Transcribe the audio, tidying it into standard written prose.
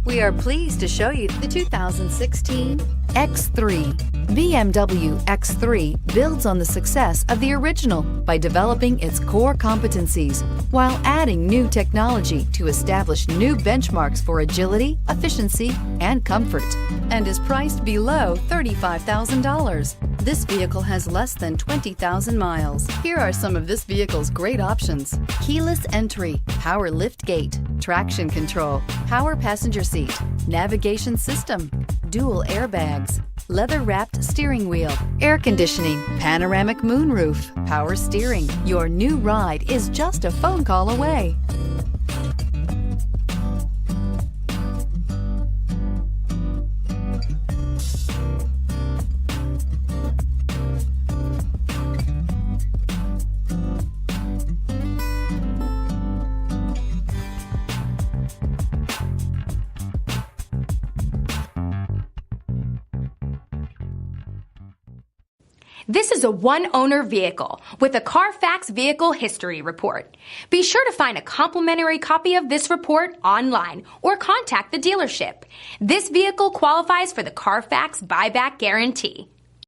We are pleased to show you the 2016 X3. BMW X3 builds on the success of the original by developing its core competencies while adding new technology to establish new benchmarks for agility, efficiency, and comfort, and is priced below $35,000. This vehicle has less than 20,000 miles. Here are some of this vehicle's great options: keyless entry, power lift gate, traction control, power passenger seat, navigation system, dual airbags, leather-wrapped steering wheel, air conditioning, panoramic moonroof, power steering. Your new ride is just a phone call away. This is a one-owner vehicle with a Carfax Vehicle History Report. Be sure to find a complimentary copy of this report online or contact the dealership. This vehicle qualifies for the Carfax Buyback Guarantee.